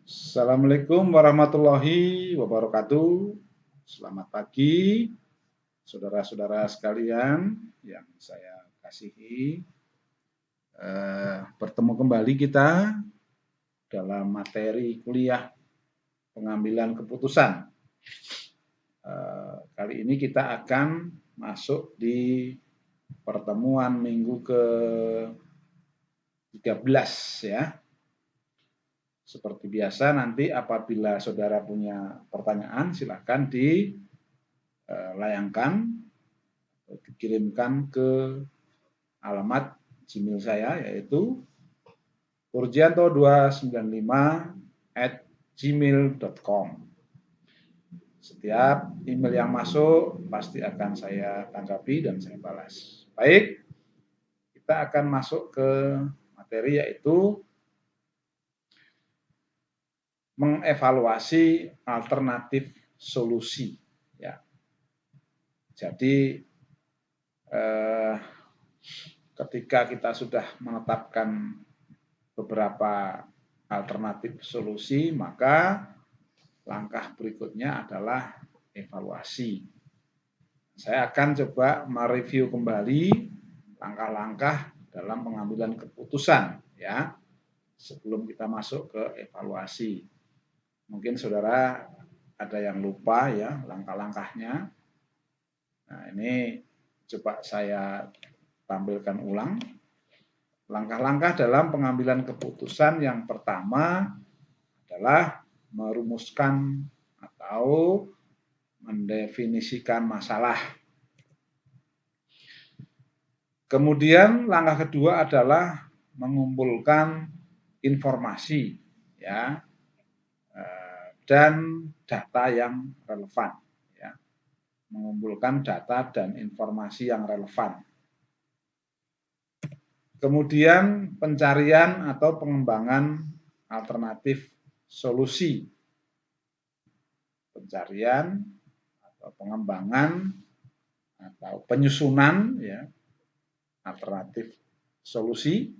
Assalamualaikum warahmatullahi wabarakatuh. Selamat pagi, saudara-saudara sekalian yang saya kasihi. Bertemu kembali kita dalam materi kuliah pengambilan keputusan. Kali ini kita akan masuk di pertemuan minggu ke-13 ya. Seperti biasa nanti apabila saudara punya pertanyaan silakan dilayangkan, dikirimkan ke alamat Gmail saya yaitu purjianto295@gmail.com. Setiap email yang masuk pasti akan saya tanggapi dan saya balas. Baik, kita akan masuk ke materi yaitu mengevaluasi alternatif solusi. Ya. Jadi ketika kita sudah menetapkan beberapa alternatif solusi, maka langkah berikutnya adalah evaluasi. Saya akan coba mereview kembali langkah-langkah dalam pengambilan keputusan ya sebelum kita masuk ke evaluasi. Mungkin saudara ada yang lupa ya langkah-langkahnya. Nah, ini coba saya tampilkan ulang. Langkah-langkah dalam pengambilan keputusan yang pertama adalah merumuskan atau mendefinisikan masalah. Kemudian langkah kedua adalah mengumpulkan informasi ya dan data yang relevan ya. Mengumpulkan data dan informasi yang relevan. Kemudian pencarian atau pengembangan alternatif solusi. Pencarian atau pengembangan atau penyusunan ya alternatif solusi.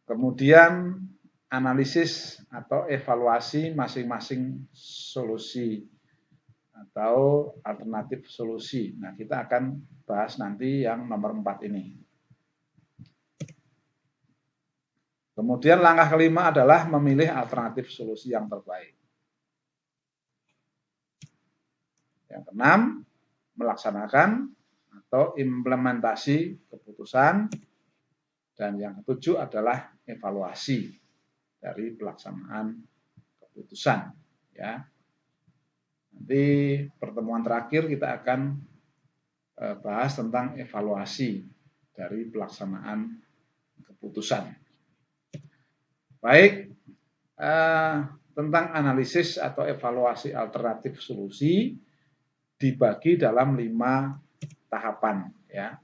Kemudian analisis atau evaluasi masing-masing solusi atau alternatif solusi. Nah, kita akan bahas nanti yang nomor 4 ini. Kemudian langkah kelima adalah memilih alternatif solusi yang terbaik. Yang keenam, melaksanakan atau implementasi keputusan. Dan yang ketujuh adalah evaluasi dari pelaksanaan keputusan. Ya. Nanti pertemuan terakhir kita akan bahas tentang evaluasi dari pelaksanaan keputusan. Baik, tentang analisis atau evaluasi alternatif solusi dibagi dalam 5 tahapan. Ya.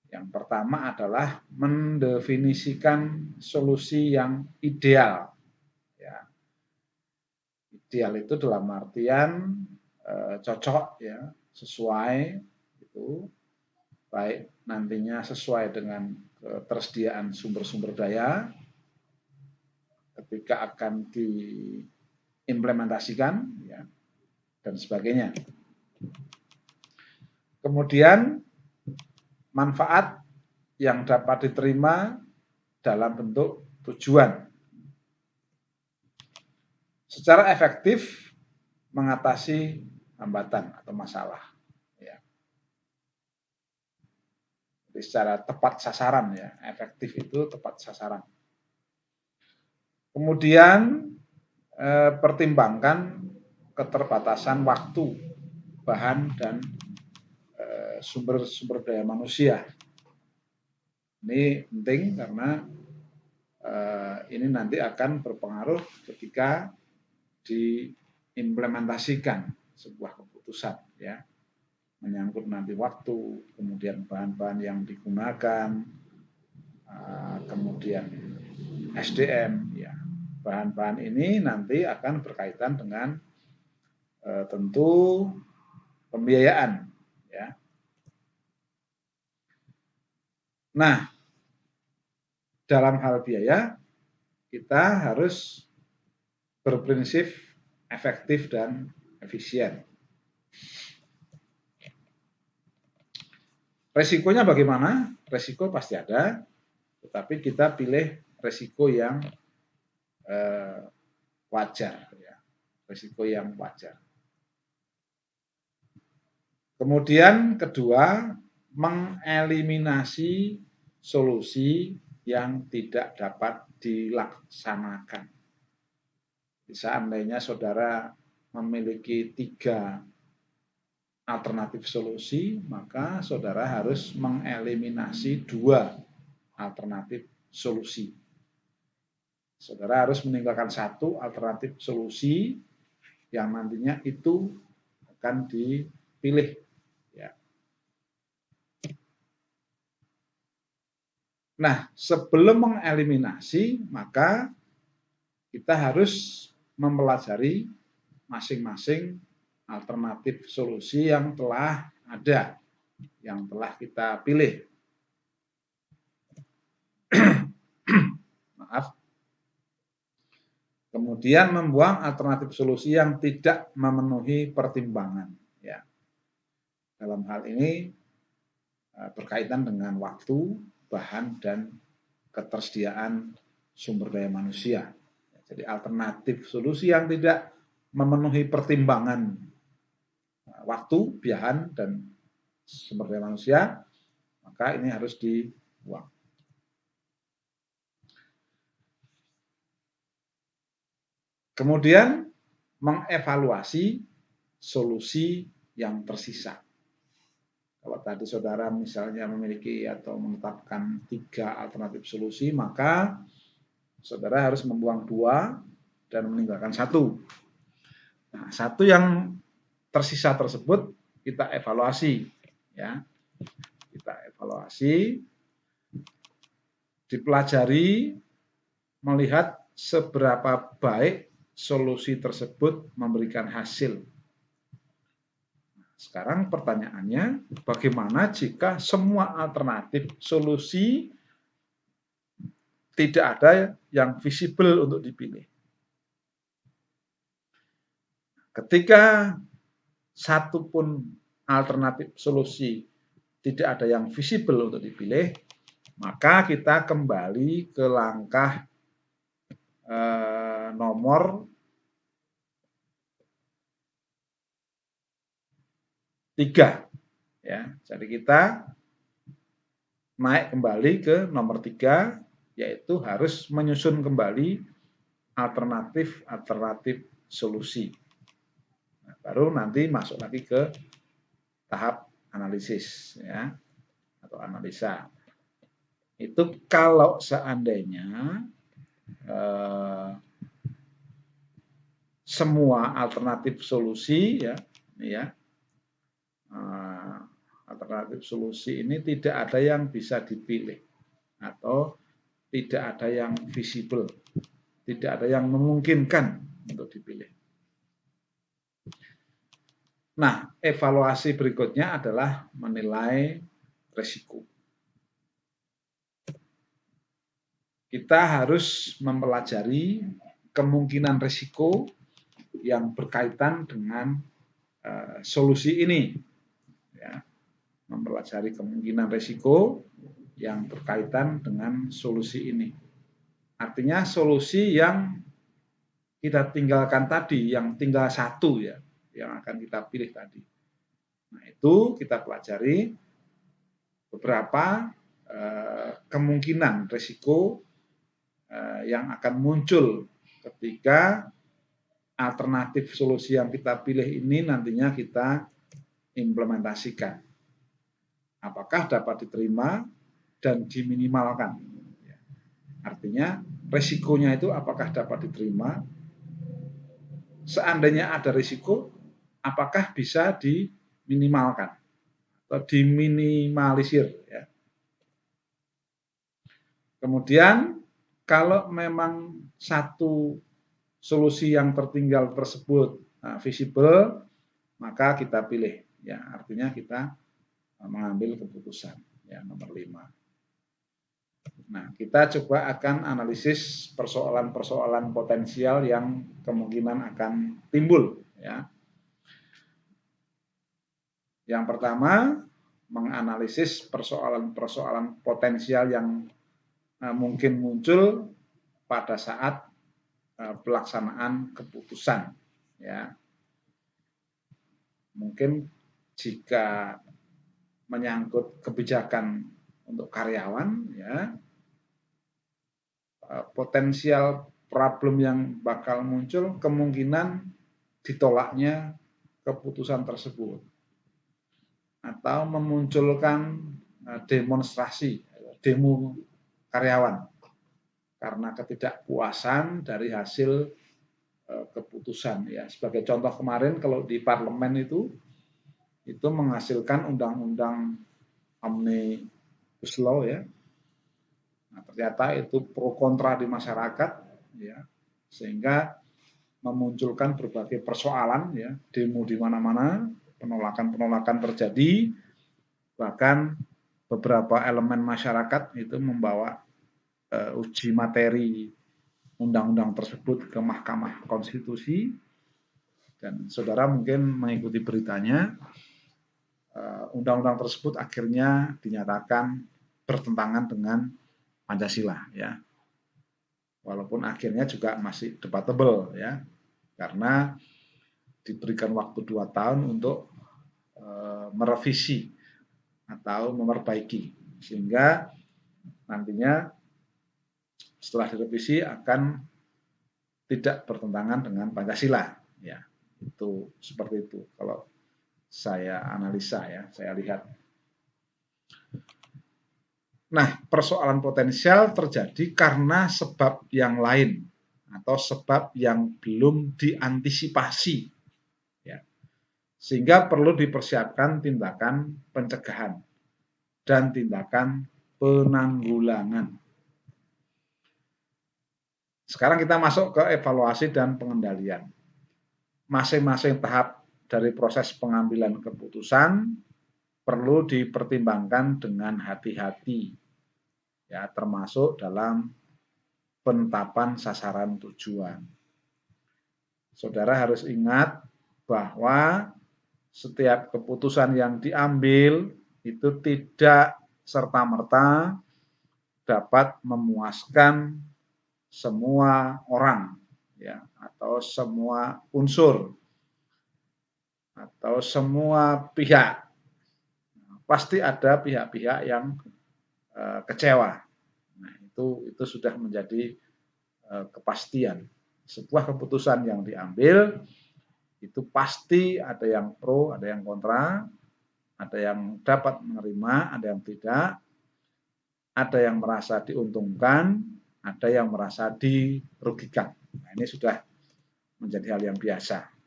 Yang pertama adalah mendefinisikan solusi yang ideal. Ya. Ideal itu dalam artian cocok ya, sesuai itu baik nantinya sesuai dengan ketersediaan sumber-sumber daya ketika akan diimplementasikan ya, dan sebagainya. Kemudian manfaat yang dapat diterima dalam bentuk tujuan. Secara efektif mengatasi hambatan atau masalah. Ya. Jadi secara tepat sasaran ya, efektif itu tepat sasaran. Kemudian pertimbangkan keterbatasan waktu, bahan dan sumber-sumber daya manusia. Ini penting karena ini nanti akan berpengaruh ketika diimplementasikan sebuah keputusan ya. Menyangkut nanti waktu, kemudian bahan-bahan yang digunakan, kemudian SDM ya. Bahan-bahan ini nanti akan berkaitan dengan tentu pembiayaan ya. Nah, dalam hal biaya kita harus berprinsip efektif dan efisien. Resikonya bagaimana? Resiko pasti ada, tetapi kita pilih resiko yang wajar, ya. Resiko yang wajar. Kemudian kedua, mengeliminasi solusi yang tidak dapat dilaksanakan. Seandainya saudara memiliki 3 alternatif solusi, maka saudara harus mengeliminasi 2 alternatif solusi. Saudara harus meninggalkan 1 alternatif solusi yang nantinya itu akan dipilih. Ya. Nah, sebelum mengeliminasi, maka kita harus mempelajari masing-masing alternatif solusi yang telah ada, yang telah kita pilih. Maaf. Kemudian membuang alternatif solusi yang tidak memenuhi pertimbangan. Ya. Dalam hal ini berkaitan dengan waktu, bahan, dan ketersediaan sumber daya manusia. Jadi alternatif solusi yang tidak memenuhi pertimbangan waktu, bahan, dan sumber daya manusia, maka ini harus dibuang. Kemudian mengevaluasi solusi yang tersisa. Kalau tadi saudara misalnya memiliki atau menetapkan 3 alternatif solusi, maka saudara harus membuang 2 dan meninggalkan 1. Nah, 1 yang tersisa tersebut kita evaluasi, ya. Kita evaluasi, dipelajari, melihat seberapa baik solusi tersebut memberikan hasil. Sekarang pertanyaannya, bagaimana jika semua alternatif solusi tidak ada yang visible untuk dipilih? Ketika satu pun alternatif solusi tidak ada yang visible untuk dipilih, maka kita kembali ke langkah nomor 3. Ya, jadi kita naik kembali ke nomor 3, yaitu harus menyusun kembali alternatif solusi. Nah, baru nanti masuk lagi ke tahap analisis, ya, atau analisa. Itu kalau seandainya semua alternatif solusi, ya, alternatif solusi ini tidak ada yang bisa dipilih atau tidak ada yang visible, tidak ada yang memungkinkan untuk dipilih. Nah, evaluasi berikutnya adalah menilai risiko. Kita harus mempelajari kemungkinan risiko yang berkaitan dengan solusi ini. Ya, mempelajari kemungkinan risiko yang berkaitan dengan solusi ini. Artinya solusi yang kita tinggalkan tadi, yang tinggal 1, ya, yang akan kita pilih tadi. Nah, itu kita pelajari beberapa kemungkinan risiko yang akan muncul ketika alternatif solusi yang kita pilih ini nantinya kita implementasikan. Apakah dapat diterima dan diminimalkan. Artinya risikonya itu apakah dapat diterima, seandainya ada risiko, apakah bisa diminimalkan atau diminimalisir. Ya. Kemudian kalau memang satu solusi yang tertinggal tersebut visible, maka kita pilih. Ya, artinya kita mengambil keputusan. Ya, nomor 5. Nah, kita coba akan analisis persoalan-persoalan potensial yang kemungkinan akan timbul, ya. Yang pertama, menganalisis persoalan-persoalan potensial yang mungkin muncul pada saat pelaksanaan keputusan, ya. Mungkin jika menyangkut kebijakan untuk karyawan, ya, potensial problem yang bakal muncul kemungkinan ditolaknya keputusan tersebut atau memunculkan demonstrasi, demo karyawan karena ketidakpuasan dari hasil keputusan, ya. Sebagai contoh kemarin kalau di parlemen itu menghasilkan undang-undang omnibus law, ya. Nah, ternyata itu pro kontra di masyarakat, ya, sehingga memunculkan berbagai persoalan, ya, demo di mana-mana, penolakan-penolakan terjadi, bahkan beberapa elemen masyarakat itu membawa uji materi undang-undang tersebut ke Mahkamah Konstitusi, dan saudara mungkin mengikuti beritanya, undang-undang tersebut akhirnya dinyatakan bertentangan dengan Pancasila, ya. Walaupun akhirnya juga masih debatable, ya, karena diberikan waktu 2 tahun untuk merevisi atau memperbaiki, sehingga nantinya setelah direvisi akan tidak bertentangan dengan Pancasila, ya. Itu seperti itu kalau saya analisa, ya, saya lihat. Nah, persoalan potensial terjadi karena sebab yang lain atau sebab yang belum diantisipasi, ya. Sehingga perlu dipersiapkan tindakan pencegahan dan tindakan penanggulangan. Sekarang kita masuk ke evaluasi dan pengendalian. Masing-masing tahap dari proses pengambilan keputusan perlu dipertimbangkan dengan hati-hati, ya, termasuk dalam penetapan sasaran tujuan. Saudara harus ingat bahwa setiap keputusan yang diambil itu tidak serta-merta dapat memuaskan semua orang, ya, atau semua unsur atau semua pihak. Pasti ada pihak-pihak yang kecewa. Nah, itu sudah menjadi kepastian. Sebuah keputusan yang diambil itu pasti ada yang pro, ada yang kontra, ada yang dapat menerima, ada yang tidak, ada yang merasa diuntungkan, ada yang merasa dirugikan. Nah, ini sudah menjadi hal yang biasa.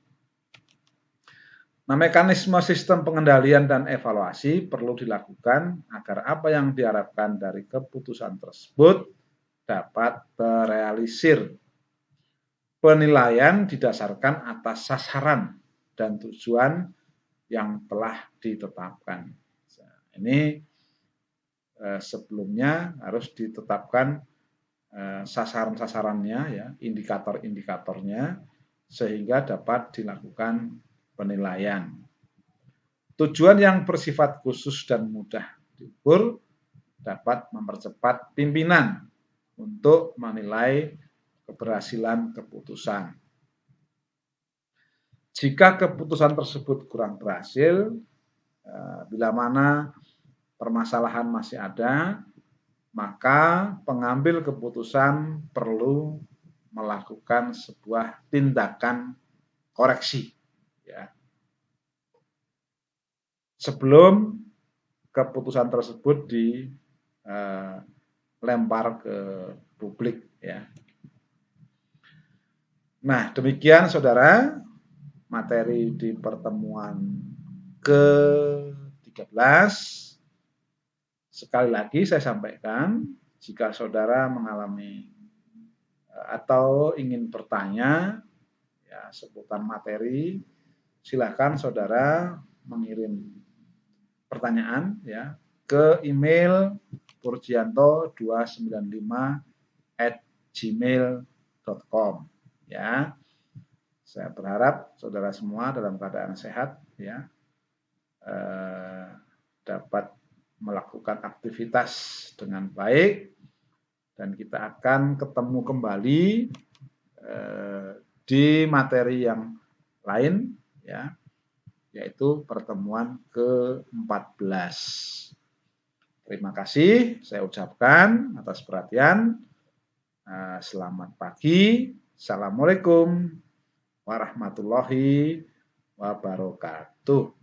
Nah, mekanisme sistem pengendalian dan evaluasi perlu dilakukan agar apa yang diharapkan dari keputusan tersebut dapat terrealisir. Penilaian didasarkan atas sasaran dan tujuan yang telah ditetapkan. Ini sebelumnya harus ditetapkan sasaran-sasarannya, ya, indikator-indikatornya, sehingga dapat dilakukan penilaian. Tujuan yang bersifat khusus dan mudah diukur dapat mempercepat pimpinan untuk menilai keberhasilan keputusan. Jika keputusan tersebut kurang berhasil, bila mana permasalahan masih ada, maka pengambil keputusan perlu melakukan sebuah tindakan koreksi, ya, sebelum keputusan tersebut dilempar ke publik, ya. Nah, demikian saudara materi di pertemuan ke-13. Sekali lagi saya sampaikan, jika saudara mengalami atau ingin bertanya, ya, seputar materi, silakan saudara mengirim pertanyaan, ya, ke email purjianto295@gmail.com ya. Saya berharap saudara semua dalam keadaan sehat ya, dapat melakukan aktivitas dengan baik, dan kita akan ketemu kembali di materi yang lain ya, yaitu pertemuan ke-14. Terima kasih saya ucapkan atas perhatian. Selamat pagi. Assalamualaikum warahmatullahi wabarakatuh.